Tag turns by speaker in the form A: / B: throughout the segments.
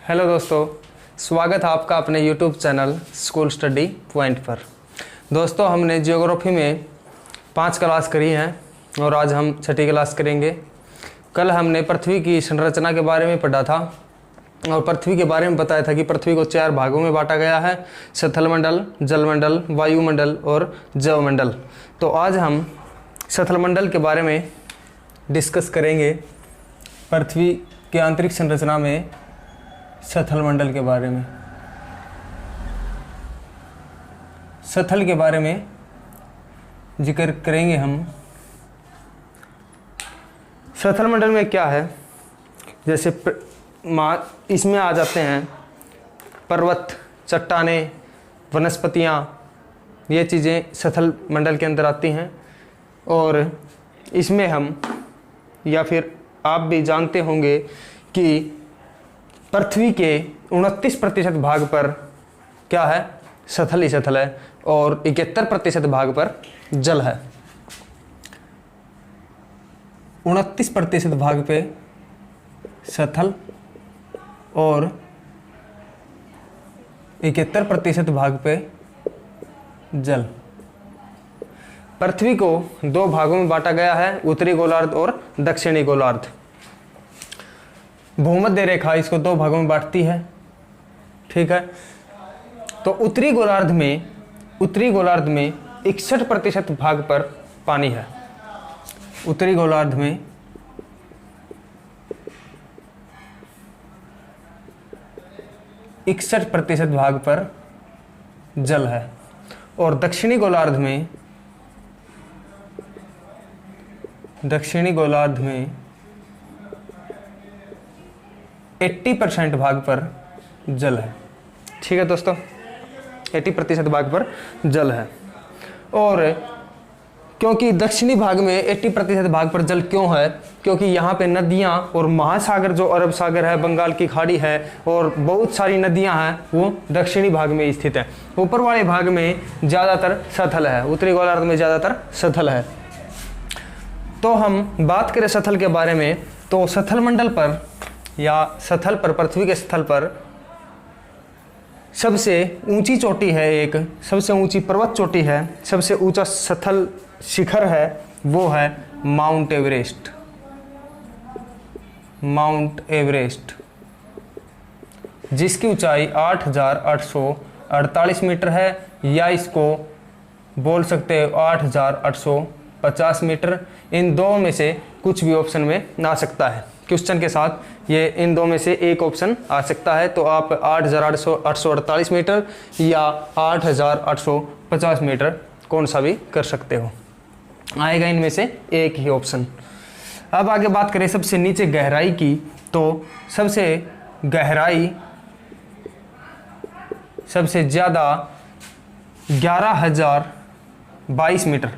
A: Hello दोस्तों, स्वागत है आपका अपने YouTube channel school study point पर। दोस्तों, हमने ज्योग्राफी में 5 क्लास करी हैं और आज हम 6ठी क्लास करेंगे। कल हमने पृथ्वी की संरचना के बारे में पढ़ा था और पृथ्वी के बारे में बताया था कि पृथ्वी को 4 भागों में बांटा गया है: स्थलमंडल, जलमंडल, वायुमंडल और जलमंडल। तो आज हम स्थलमंडल के बारे में डिस्कस करेंगे, पृथ्वी के आंतरिक संरचना में स्थलमंडल के बारे में, स्थल के बारे में जिक्र करेंगे हम। स्थलमंडल में क्या है, जैसे इसमें आ जाते हैं पर्वत, चट्टानें, वनस्पतियाँ, ये चीज़ें स्थलमंडल के अंदर आती हैं। और इसमें हम, या फिर आप भी जानते होंगे कि पृथ्वी के 29% भाग पर क्या है, स्थल ही स्थल है और 71% भाग पर जल है। 29% भाग पे स्थल और 71% भाग पे जल। पृथ्वी को 2 भागों में बांटा गया है, उत्तरी गोलार्ध और दक्षिणी गोलार्ध। भूमध्य रेखा इसको 2 भागों में बांटती है, ठीक है। तो उत्तरी गोलार्ध में 61% भाग पर पानी है। उत्तरी गोलार्ध में 61% भाग पर जल है और दक्षिणी गोलार्ध में 80% भाग पर जल है, ठीक है दोस्तों। 80% भाग पर जल है। और क्योंकि दक्षिणी भाग में 80% भाग पर जल क्यों है, क्योंकि यहाँ पे नदियाँ और महासागर, जो अरब सागर है, बंगाल की खाड़ी है और बहुत सारी नदियाँ हैं, वो दक्षिणी भाग में स्थित है। ऊपर वाले भाग में ज़्यादातर स्थल है, उत्तरी गोलार्ध में ज़्यादातर स्थल है। तो हम बात करें स्थल के बारे में, तो स्थलमंडल पर या स्थल पर, पृथ्वी के स्थल पर सबसे ऊंची चोटी है, एक सबसे ऊंची पर्वत चोटी है, सबसे ऊंचा स्थल शिखर है, वो है माउंट एवरेस्ट। माउंट एवरेस्ट, जिसकी ऊंचाई 8,848 मीटर है, या इसको बोल सकते हो 8,850 मीटर। इन दो में से कुछ भी ऑप्शन में आ सकता है। क्वेश्चन के साथ ये इन दो में से एक ऑप्शन आ सकता है। तो आप 8,848 मीटर या 8,850 मीटर कौन सा भी कर सकते हो, आएगा इनमें से एक ही ऑप्शन। अब आगे बात करें सबसे नीचे गहराई की, तो सबसे गहराई सबसे ज़्यादा 11,022 मीटर,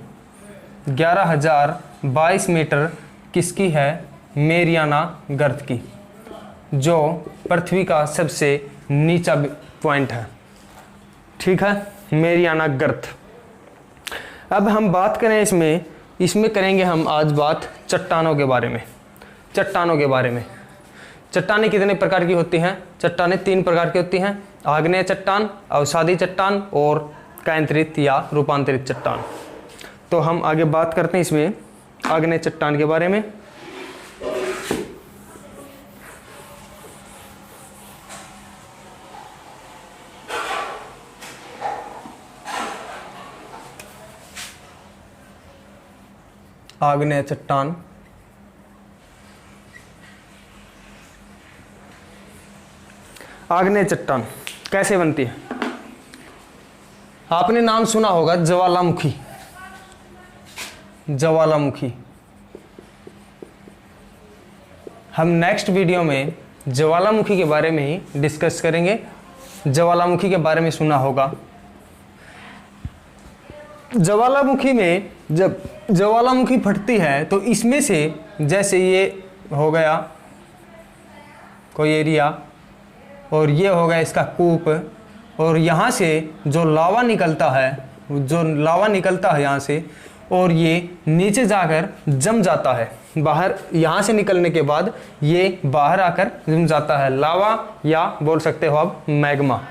A: 11,022 मीटर किसकी है, मेरियाना गर्त की, जो पृथ्वी का सबसे नीचा पॉइंट है, ठीक है, मेरियाना गर्त। अब हम बात करें इसमें करेंगे हम आज बात चट्टानों के बारे में। चट्टानें कितने प्रकार की होती हैं? चट्टानें 3 प्रकार की होती हैं: आग्नेय चट्टान, अवसादी चट्टान और कैंतरित या रूपांतरित चट्टान। तो हम आगे बात करते हैं इसमें आग्नेय चट्टान के बारे में। आग्नेय चट्टान कैसे बनती है? आपने नाम सुना होगा ज्वालामुखी। हम नेक्स्ट वीडियो में ज्वालामुखी के बारे में ही डिस्कस करेंगे। ज्वालामुखी के बारे में सुना होगा। ज्वालामुखी में जब ज्वालामुखी फटती है तो इसमें से, जैसे ये हो गया कोई एरिया और ये हो गया इसका कूप, और यहाँ से जो लावा निकलता है यहाँ से, और ये नीचे जाकर जम जाता है। बाहर यहाँ से निकलने के बाद ये बाहर आकर जम जाता है, लावा या बोल सकते हो आप मैग्मा।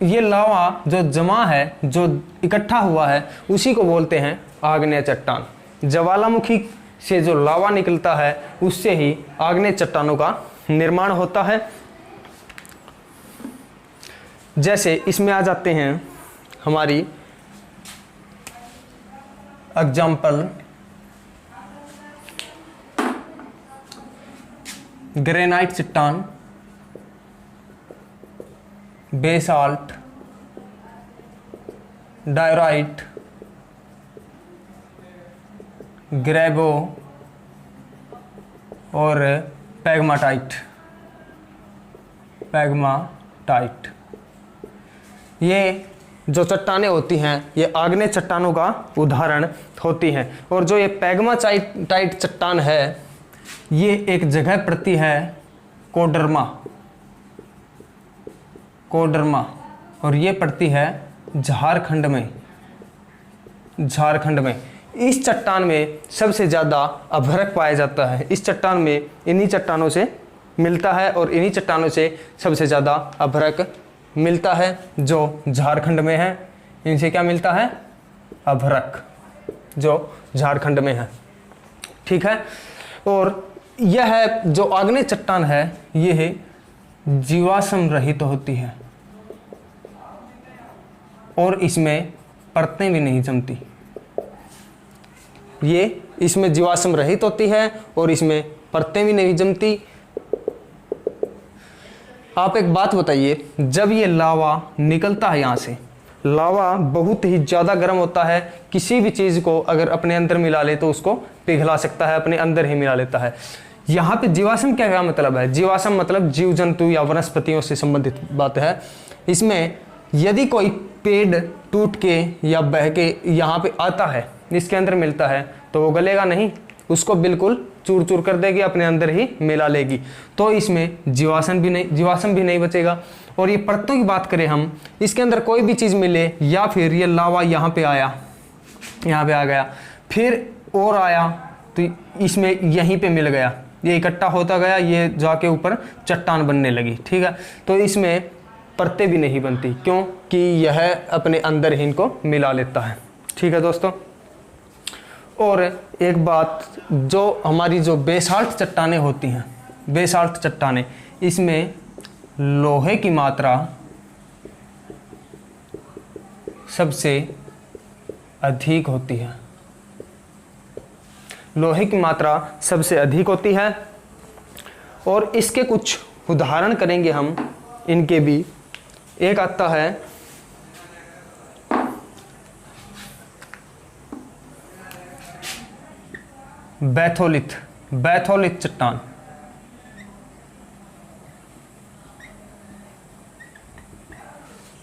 A: ये लावा जो जमा है, जो इकट्ठा हुआ है, उसी को बोलते हैं आग्नेय चट्टान। ज्वालामुखी से जो लावा निकलता है उससे ही आग्नेय चट्टानों का निर्माण होता है। जैसे इसमें आ जाते हैं हमारी एग्जाम्पल ग्रेनाइट चट्टान, बेसाल्ट, डायराइट, ग्रेबो और पैग्माटाइट। ये जो चट्टानें होती हैं ये आग्नेय चट्टानों का उदाहरण होती हैं। और जो ये पैग्माटाइट चट्टान है ये एक जगह पड़ती है कोडरमा, और ये पड़ती है झारखंड में। इस चट्टान में सबसे ज़्यादा अभ्रक पाया जाता है। इस चट्टान में इन्हीं चट्टानों से मिलता है और इन्हीं चट्टानों से सबसे ज़्यादा अभ्रक मिलता है जो झारखंड में है। इनसे क्या मिलता है? अभ्रक, जो झारखंड में है। ठीक है। और यह जो आग्नेय चट्टान है यह जीवाश्म रहित होती है और इसमें परतें भी नहीं जमती। ये इसमें जीवाश्म रहित होती है और इसमें परतें भी नहीं जमती। आप एक बात बताइए, जब ये लावा निकलता है यहाँ से, लावा बहुत ही ज़्यादा गर्म होता है। किसी भी चीज़ को अगर अपने अंदर मिला ले तो उसको पिघला सकता है, अपने अंदर ही मिला लेता है। यहाँ पे जीवाश्म क्या मतलब है? जीवाश्म मतलब जीव जंतु या वनस्पतियों से संबंधित बात है। इसमें यदि कोई पेड़ टूट के या बह के यहाँ पे आता है, इसके अंदर मिलता है, तो वो गलेगा नहीं, उसको बिल्कुल चूर चूर कर देगी, अपने अंदर ही मिला लेगी। तो इसमें जीवाश्म भी नहीं बचेगा। और ये परतों की बात करें हम, इसके अंदर कोई भी चीज़ मिले या फिर ये लावा यहाँ पे आ गया, फिर और आया तो इसमें यहीं पे मिल गया, ये इकट्ठा होता गया, ये जाके ऊपर चट्टान बनने लगी। ठीक है। तो इसमें परतें भी नहीं बनती, क्योंकि यह अपने अंदर ही इनको मिला लेता है। ठीक है दोस्तों। और एक बात, जो हमारी जो बेसाल्ट चट्टानें होती हैं, बेसाल्ट चट्टानें, इसमें लोहे की मात्रा सबसे अधिक होती है। लोहे की मात्रा सबसे अधिक होती है। और इसके कुछ उदाहरण करेंगे हम इनके भी। एक आता है बैथोलिथ चट्टान।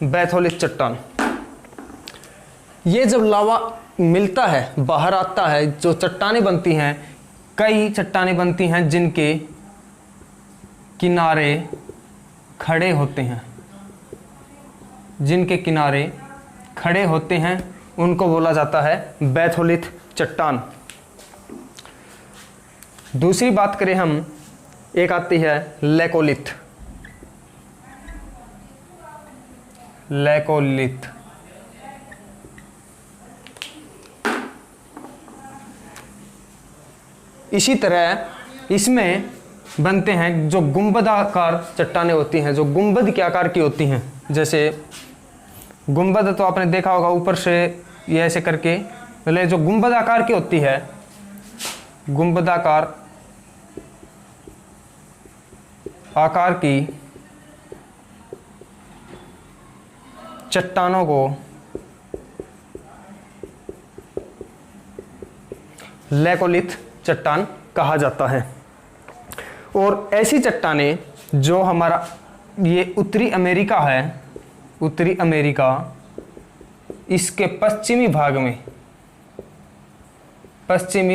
A: बैथोलिथ चट्टान, ये जब लावा मिलता है, बाहर आता है, जो चट्टानें बनती हैं, कई चट्टानें बनती हैं जिनके किनारे खड़े होते हैं, उनको बोला जाता है बैथोलिथ चट्टान। दूसरी बात करें हम, एक आती है लेकोलिथ। इसी तरह इसमें बनते हैं जो गुंबदाकार चट्टानें होती हैं, जो गुंबद के आकार की होती हैं। जैसे गुंबद तो आपने देखा होगा, ऊपर से ये ऐसे करके, मतलब जो गुंबद आकार की होती है, गुंबदाकार आकार की चट्टानों को लेकोलिथ चट्टान कहा जाता है। और ऐसी चट्टानें जो हमारा ये उत्तरी अमेरिका है, उत्तरी अमेरिका, इसके पश्चिमी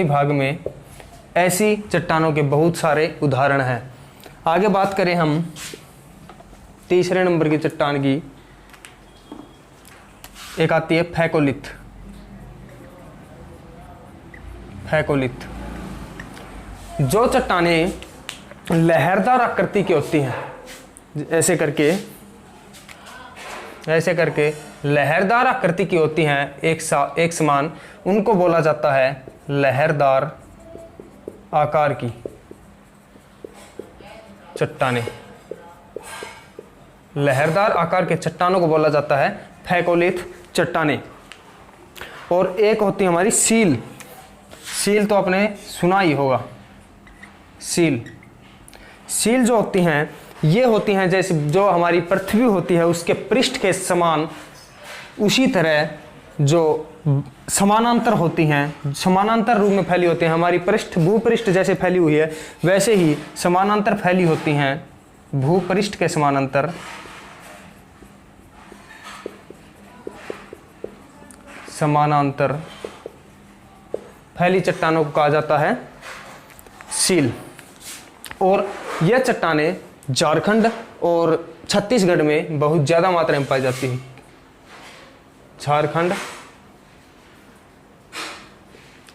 A: भाग में ऐसी चट्टानों के बहुत सारे उदाहरण हैं। आगे बात करें हम तीसरे नंबर की चट्टान की, एक आती है फैकोलिथ। फैकोलिथ। जो चट्टानें लहरदार आकृति की होती हैं, ऐसे करके लहरदार आकृति की होती हैं एक समान, उनको बोला जाता है लहरदार आकार की चट्टानें। लहरदार आकार के चट्टानों को बोला जाता है फैकोलिथ चट्टानें। और एक होती है हमारी सील। सील तो आपने सुना ही होगा। सील जो होती हैं, ये होती हैं जैसे जो हमारी पृथ्वी होती है उसके पृष्ठ के समान, उसी तरह जो समानांतर होती हैं, समानांतर रूप में फैली होती हैं। हमारी भूपृष्ठ जैसे फैली हुई है, वैसे ही समानांतर फैली होती हैं, भूपृष्ठ के समानांतर फैली चट्टानों को कहा जाता है सील। और यह चट्टानें झारखंड और छत्तीसगढ़ में बहुत ज़्यादा मात्रा में पाई जाती है। झारखंड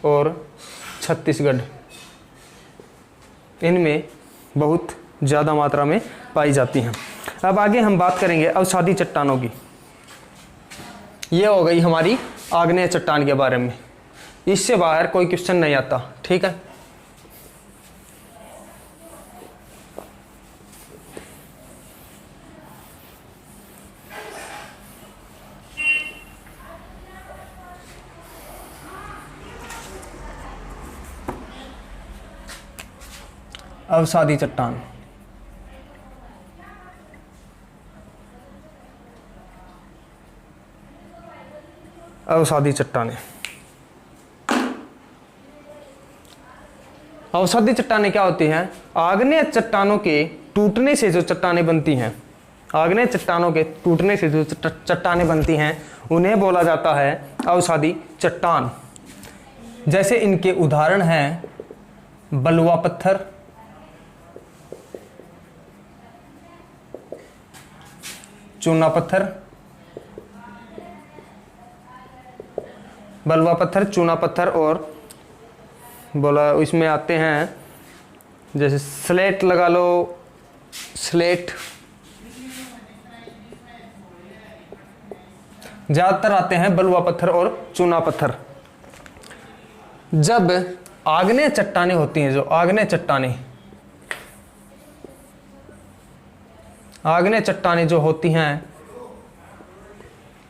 A: और छत्तीसगढ़, इनमें बहुत ज़्यादा मात्रा में पाई जाती हैं। अब आगे हम बात करेंगे अवसादी चट्टानों की। ये हो गई हमारी आग्नेय चट्टान के बारे में। इससे बाहर कोई क्वेश्चन नहीं आता, ठीक है। अवसादी चट्टान, अवसादी चट्टानें। अवसादी चट्टानें क्या होती हैं? आग्नेय चट्टानों के टूटने से जो चट्टानें बनती हैं, आग्नेय चट्टानों के टूटने से जो चट्टानें बनती हैं, उन्हें बोला जाता है अवसादी चट्टान। जैसे इनके उदाहरण हैं बलुआ पत्थर, चूना पत्थर, बलुआ पत्थर, चूना पत्थर, और बोला इसमें आते हैं जैसे स्लेट लगा लो, स्लेट ज़्यादातर आते हैं बलुआ पत्थर और चूना पत्थर। जब आग्नेय चट्टानें होती हैं, जो आग्नेय चट्टानें जो होती हैं,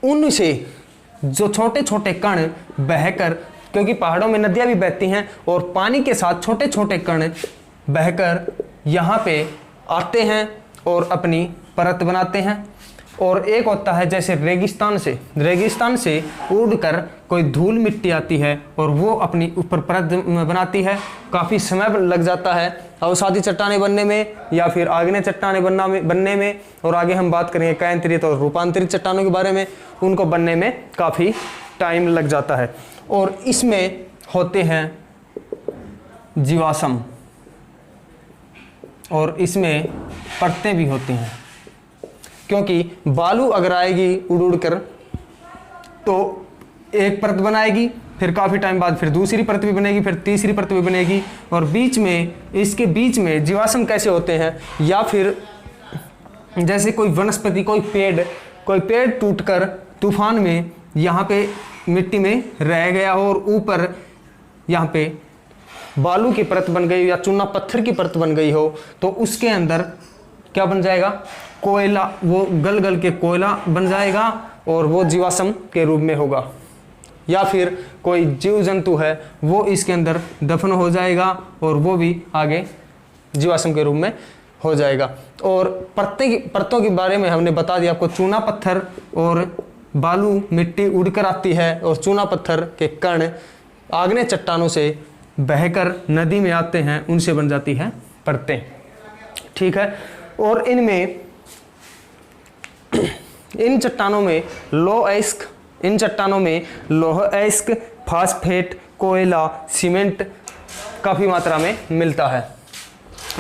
A: उनसे जो छोटे छोटे कण बहकर, क्योंकि पहाड़ों में नदियां भी बहती हैं और पानी के साथ छोटे छोटे कण बहकर यहाँ पे आते हैं और अपनी परत बनाते हैं। और एक होता है जैसे रेगिस्तान से उड़कर कोई धूल मिट्टी आती है और वो अपनी ऊपर परत बनाती है। काफ़ी समय लग जाता है अवसादी चट्टानें बनने में या फिर आग्नेय चट्टानें बनने में। और आगे हम बात करेंगे कायांतरित और रूपांतरित चट्टानों के बारे में, उनको बनने में काफ़ी टाइम लग जाता है। और इसमें होते हैं जीवाश्म, और इसमें परतें भी होती हैं, क्योंकि बालू अगर आएगी उड़ कर तो एक परत बनाएगी, फिर काफ़ी टाइम बाद फिर दूसरी परत भी बनेगी, फिर तीसरी परत भी बनेगी। और इसके बीच में जीवाश्म कैसे होते हैं, या फिर जैसे कोई वनस्पति, कोई पेड़ टूटकर तूफान में यहाँ पे मिट्टी में रह गया हो और ऊपर यहाँ पे बालू की परत बन गई या चूना पत्थर की परत बन गई हो, तो उसके अंदर क्या बन जाएगा? कोयला, वो गल गल के कोयला बन जाएगा और वो जीवाश्म के रूप में होगा। या फिर कोई जीव जंतु है वो इसके अंदर दफन हो जाएगा और वो भी आगे जीवाश्म के रूप में हो जाएगा। और परतों के बारे में हमने बता दिया आपको। चूना पत्थर और बालू मिट्टी उड़कर आती है और चूना पत्थर के कण आग्नेय चट्टानों से बहकर नदी में आते हैं, उनसे बन जाती है परतें, ठीक है। और इन चट्टानों में लौह अयस्क, फास्फेट, कोयला, सीमेंट काफ़ी मात्रा में मिलता है।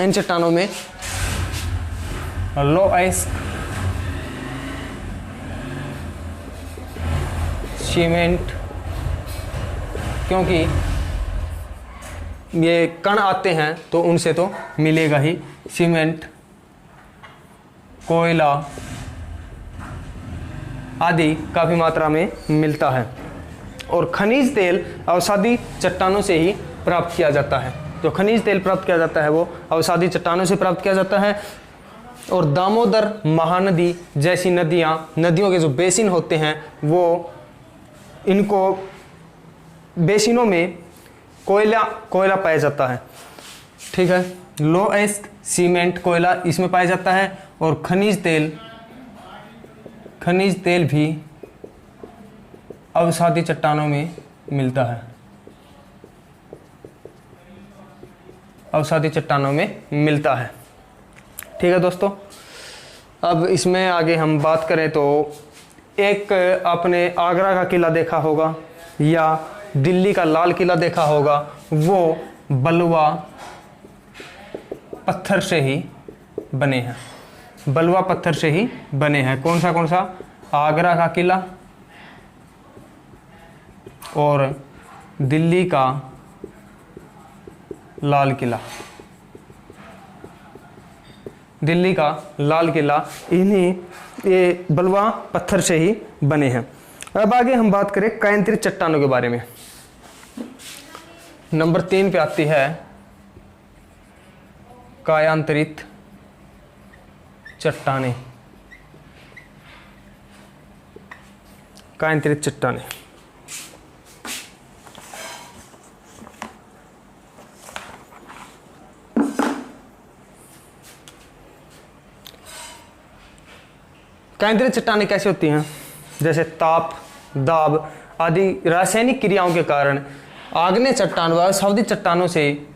A: इन चट्टानों में लौह अयस्क, सीमेंट, क्योंकि ये कण आते हैं तो उनसे तो मिलेगा ही। सीमेंट, कोयला आदि काफ़ी मात्रा में मिलता है। और खनिज तेल अवसादी चट्टानों से ही प्राप्त किया जाता है। जो खनिज तेल प्राप्त किया जाता है वो अवसादी चट्टानों से प्राप्त किया जाता है। और दामोदर, महानदी जैसी नदियों के जो बेसिन होते हैं वो इनको बेसिनों में कोयला पाया जाता है। ठीक है, लोएस्ट सीमेंट, कोयला इसमें पाया जाता है। और खनिज तेल भी अवसादी चट्टानों में मिलता है, अवसादी चट्टानों में मिलता है। ठीक है दोस्तों, अब इसमें आगे हम बात करें तो एक आपने आगरा का किला देखा होगा या दिल्ली का लाल किला देखा होगा, वो बलुआ पत्थर से ही बने हैं। बलुआ पत्थर से ही बने हैं। कौन सा? आगरा का किला और दिल्ली का लाल किला। दिल्ली का लाल किला ये बलुआ पत्थर से ही बने हैं। अब आगे हम बात करें कायांतरित चट्टानों के बारे में। नंबर 3 पे आती है कायांतरित चट्टानें। कायांतरित चट्टानें कायांतरित चट्टानें कैसे होती हैं? जैसे ताप, दाब आदि रासायनिक क्रियाओं के कारण आग्नेय चट्टान व अवसादी चट्टानों से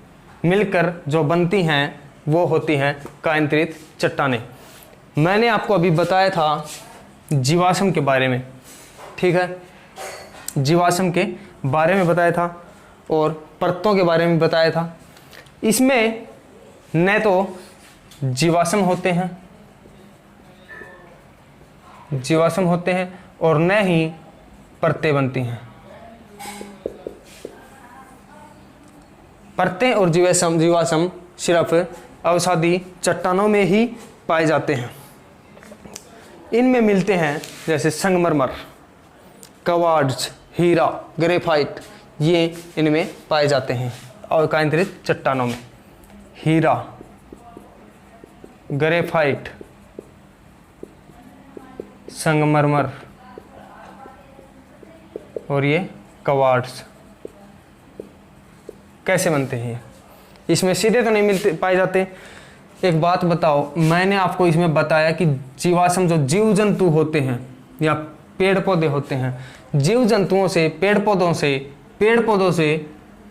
A: मिलकर जो बनती हैं वो होती हैं कायांतरित चट्टानें। मैंने आपको अभी बताया था जीवाश्म के बारे में। ठीक है, जीवाश्म के बारे में बताया था और परतों के बारे में बताया था। इसमें न तो जीवाश्म होते हैं और न ही परतें बनती हैं। परतें और जीवाश्म सिर्फ अवसादी चट्टानों में ही पाए जाते हैं। इनमें मिलते हैं जैसे संगमरमर, क्वार्ट्ज, हीरा, ग्रेफाइट, ये इनमें पाए जाते हैं। और कायांतरित चट्टानों में हीरा, ग्रेफाइट, संगमरमर और ये क्वार्ट्ज कैसे बनते हैं? इसमें सीधे तो नहीं पाए जाते। एक बात बताओ, मैंने आपको इसमें बताया कि जीवाश्म जो जीव जंतु होते हैं या पेड़ पौधे होते हैं, जीव जंतुओं से, पेड़ पौधों से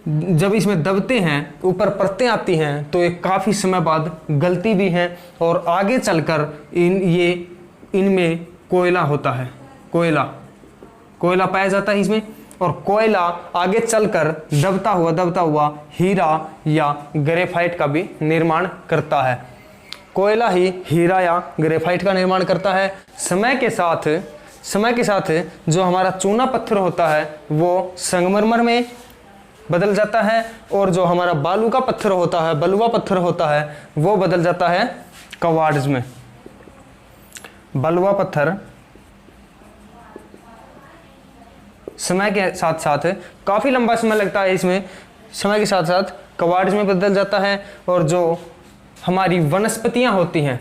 A: जब इसमें दबते हैं, ऊपर परतें आती हैं तो ये काफ़ी समय बाद गलती भी हैं और आगे चलकर इनमें कोयला होता है। कोयला पाया जाता है इसमें। और कोयला आगे चलकर दबता हुआ हीरा या ग्रेफाइट का भी निर्माण करता है। कोयला ही हीरा या ग्रेफाइट का निर्माण करता है। समय के साथ जो हमारा चूना पत्थर होता है वो संगमरमर में बदल जाता है और जो हमारा बालू का पत्थर होता है, बलुआ पत्थर होता है, वो बदल जाता है क्वार्ट्ज में। बलुआ पत्थर समय के साथ साथ काफ़ी लंबा समय लगता है इसमें, समय के साथ साथ क्वार्ट्ज में बदल जाता है। और जो हमारी वनस्पतियाँ होती हैं,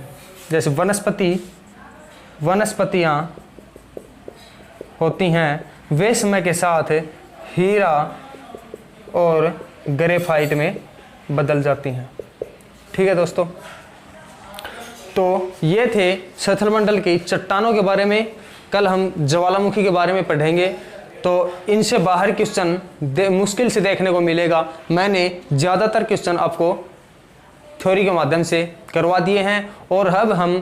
A: जैसे वनस्पतियाँ होती हैं, वे समय के साथ हीरा और ग्रेफाइट में बदल जाती हैं। ठीक है दोस्तों, तो ये थे सथलमंडल की चट्टानों के बारे में। कल हम ज्वालामुखी के बारे में पढ़ेंगे, तो इनसे बाहर क्वेश्चन मुश्किल से देखने को मिलेगा। मैंने ज़्यादातर क्वेश्चन आपको थ्योरी के माध्यम से करवा दिए हैं और अब हम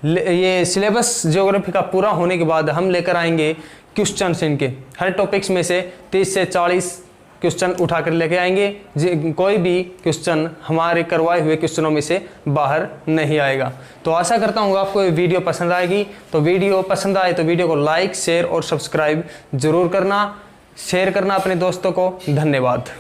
A: ये सिलेबस ज्योग्राफी का पूरा होने के बाद हम लेकर आएंगे क्वेश्चन इनके हर टॉपिक्स में से 30 से 40 क्वेश्चन उठा कर लेके आएंगे। कोई भी क्वेश्चन हमारे करवाए हुए क्वेश्चनों में से बाहर नहीं आएगा। तो आशा करता हूँ आपको ये वीडियो पसंद आएगी। तो वीडियो पसंद आए तो वीडियो को लाइक, शेयर और सब्सक्राइब जरूर करना, शेयर करना अपने दोस्तों को। धन्यवाद।